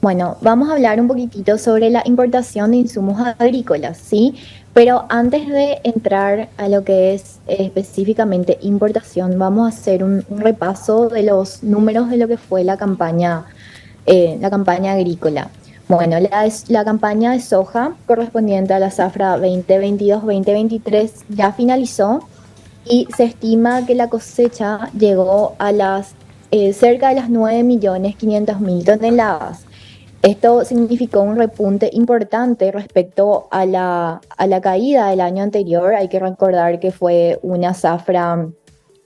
Bueno, vamos a hablar un poquitito sobre la importación de insumos agrícolas, ¿sí? Pero antes de entrar a lo que es específicamente importación, vamos a hacer un repaso de los números de lo que fue la campaña agrícola. Bueno, la campaña de soja correspondiente a la zafra 2022-2023 ya finalizó y se estima que la cosecha llegó a cerca de las 9.500.000 toneladas. Esto significó un repunte importante respecto a la caída del año anterior. Hay que recordar que fue una zafra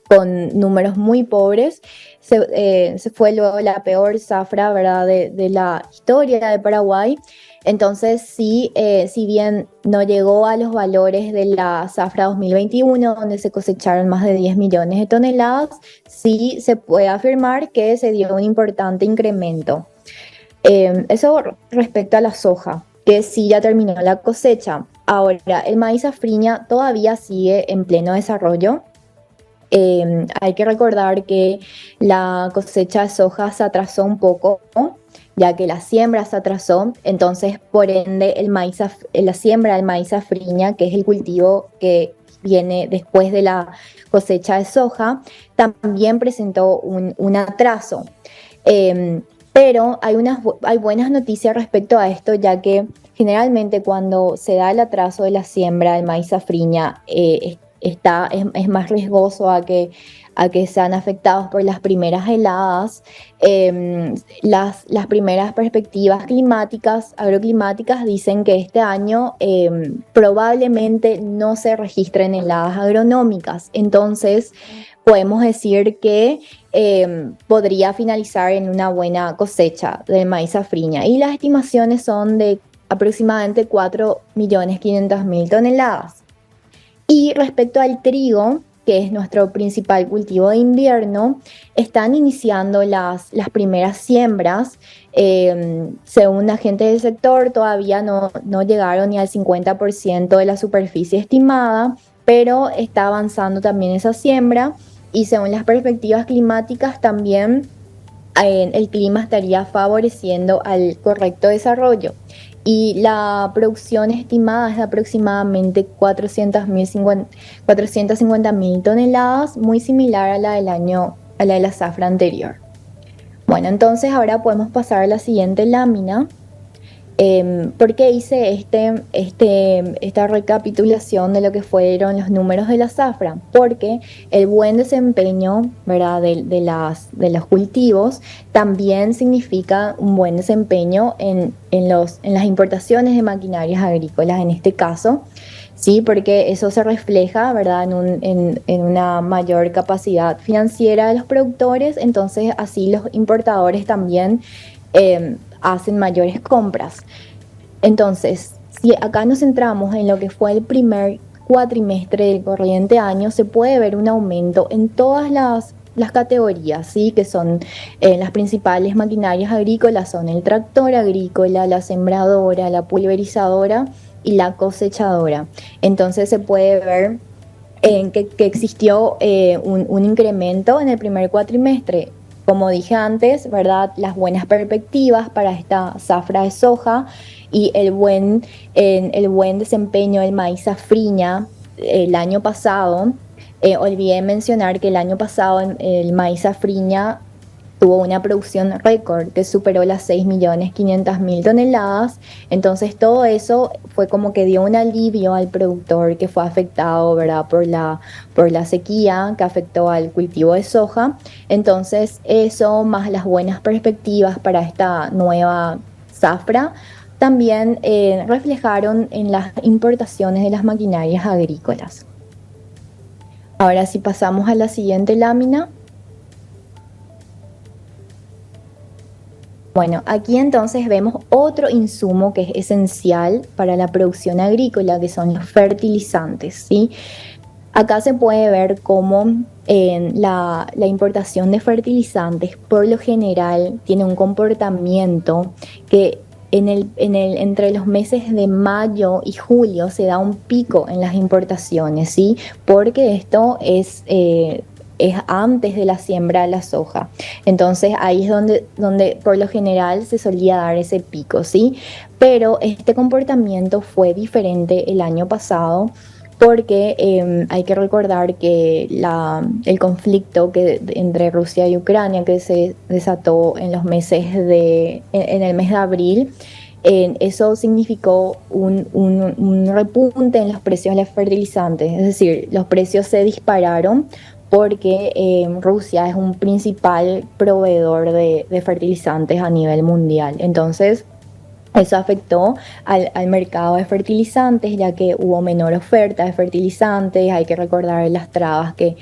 con números muy pobres. Se fue luego la peor zafra, ¿verdad?, de la historia de Paraguay. Entonces, sí, si bien no llegó a los valores de la zafra 2021, donde se cosecharon más de 10 millones de toneladas, sí se puede afirmar que se dio un importante incremento. Eso respecto a la soja, que sí ya terminó la cosecha. Ahora, el maíz safriña todavía sigue en pleno desarrollo. Hay que recordar que la cosecha de soja se atrasó un poco, ¿no?, ya que la siembra se atrasó. Entonces, por ende, la siembra del maíz safriña, que es el cultivo que viene después de la cosecha de soja, también presentó un atraso. Eh, pero hay buenas noticias respecto a esto, ya que generalmente cuando se da el atraso de la siembra del maíz safriña, es más riesgoso a que sean afectados por las primeras heladas. Las primeras perspectivas agroclimáticas dicen que este año probablemente no se registren heladas agronómicas. Entonces, podemos decir que podría finalizar en una buena cosecha de maíz safriña. Y las estimaciones son de aproximadamente 4.500.000 toneladas. Y respecto al trigo, que es nuestro principal cultivo de invierno, están iniciando las primeras siembras. Según agentes del sector, todavía no llegaron ni al 50% de la superficie estimada, pero está avanzando también esa siembra y según las perspectivas climáticas también el clima estaría favoreciendo al correcto desarrollo. Y la producción estimada es de aproximadamente 450.000 toneladas, muy similar a a la de la zafra anterior. Bueno, entonces ahora podemos pasar a la siguiente lámina. ¿Por qué hice esta recapitulación de lo que fueron los números de la zafra? Porque el buen desempeño, ¿verdad?, de los cultivos también significa un buen desempeño en las importaciones de maquinarias agrícolas en este caso, ¿sí? Porque eso se refleja, ¿verdad?, en una mayor capacidad financiera de los productores. Entonces así los importadores también hacen mayores compras. Entonces, si acá nos centramos en lo que fue el primer cuatrimestre del corriente año, se puede ver un aumento en todas las categorías, ¿sí? Que son las principales maquinarias agrícolas, son el tractor agrícola, la sembradora, la pulverizadora y la cosechadora. Entonces se puede ver que existió un incremento en el primer cuatrimestre. Como dije antes, ¿verdad?, las buenas perspectivas para esta zafra de soja y el buen desempeño del maíz safriña el año pasado. Olvidé mencionar que el año pasado el maíz safriña tuvo una producción récord que superó las 6.500.000 toneladas. Entonces todo eso fue como que dio un alivio al productor que fue afectado, ¿verdad?, por la sequía que afectó al cultivo de soja. Entonces eso, más las buenas perspectivas para esta nueva zafra, también reflejaron en las importaciones de las maquinarias agrícolas. Ahora si pasamos a la siguiente lámina. Bueno, aquí entonces vemos otro insumo que es esencial para la producción agrícola, que son los fertilizantes, ¿sí? Acá se puede ver cómo la importación de fertilizantes por lo general tiene un comportamiento que entre los meses de mayo y julio se da un pico en las importaciones, ¿sí? Porque esto es antes de la siembra de la soja. Entonces ahí es donde por lo general se solía dar ese pico, ¿sí? Pero este comportamiento fue diferente el año pasado porque hay que recordar que el conflicto entre Rusia y Ucrania que se desató en los meses en el mes de abril, eso significó un repunte en los precios de los fertilizantes, es decir, los precios se dispararon porque Rusia es un principal proveedor de fertilizantes a nivel mundial. Entonces, eso afectó al mercado de fertilizantes, ya que hubo menor oferta de fertilizantes. Hay que recordar las trabas que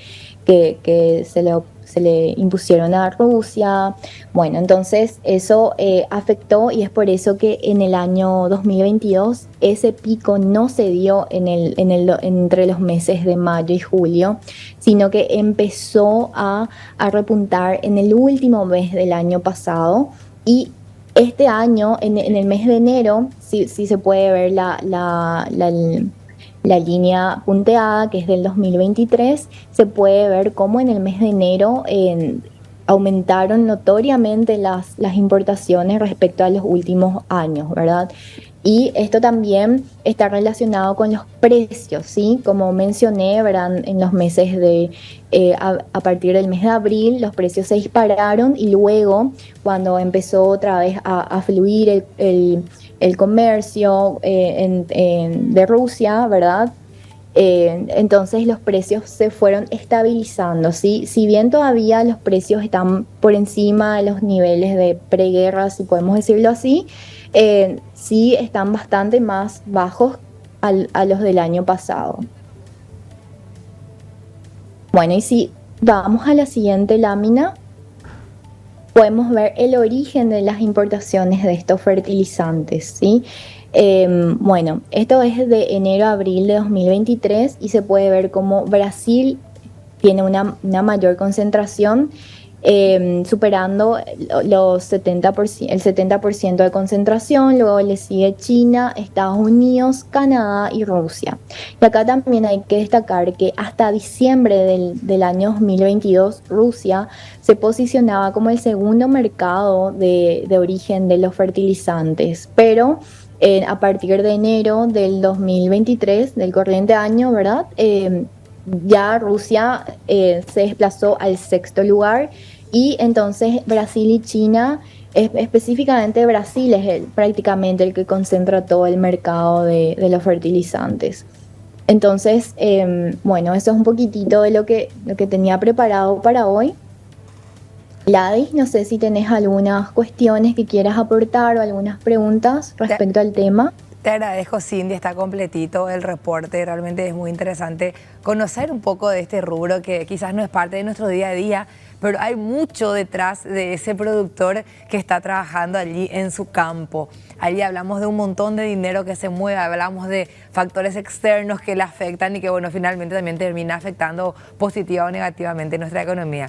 se le impusieron a Rusia. Bueno, entonces eso afectó y es por eso que en el año 2022 ese pico no se dio entre los meses de mayo y julio, sino que empezó a repuntar en el último mes del año pasado. Y este año, en el mes de enero, sí, sí se puede ver la línea punteada, que es del 2023, se puede ver cómo en el mes de enero aumentaron notoriamente las importaciones respecto a los últimos años, ¿verdad? Y esto también está relacionado con los precios, ¿sí? Como mencioné, ¿verdad? En los meses a partir del mes de abril, los precios se dispararon y luego, cuando empezó otra vez a fluir el comercio de Rusia, ¿verdad? Entonces los precios se fueron estabilizando, ¿sí? Si bien todavía los precios están por encima de los niveles de preguerra, si podemos decirlo así, sí están bastante más bajos a los del año pasado. Bueno, y si vamos a la siguiente lámina, podemos ver el origen de las importaciones de estos fertilizantes, ¿sí? Bueno, esto es de enero a abril de 2023 y se puede ver cómo Brasil tiene una mayor concentración, superando el 70% de concentración. Luego le sigue China, Estados Unidos, Canadá y Rusia. Y acá también hay que destacar que hasta diciembre del año 2022, Rusia se posicionaba como el segundo mercado de origen de los fertilizantes, pero a partir de enero del 2023, del corriente año, ¿verdad? Ya Rusia se desplazó al sexto lugar y entonces Brasil y China, específicamente Brasil es prácticamente el que concentra todo el mercado de los fertilizantes. Entonces, bueno, eso es un poquitito de lo que tenía preparado para hoy. Ladis, no sé si tenés algunas cuestiones que quieras aportar o algunas preguntas respecto al tema. Te agradezco, Cindy, está completito el reporte, realmente es muy interesante conocer un poco de este rubro que quizás no es parte de nuestro día a día, pero hay mucho detrás de ese productor que está trabajando allí en su campo. Allí hablamos de un montón de dinero que se mueve, hablamos de factores externos que le afectan y que, bueno, finalmente también termina afectando positiva o negativamente nuestra economía.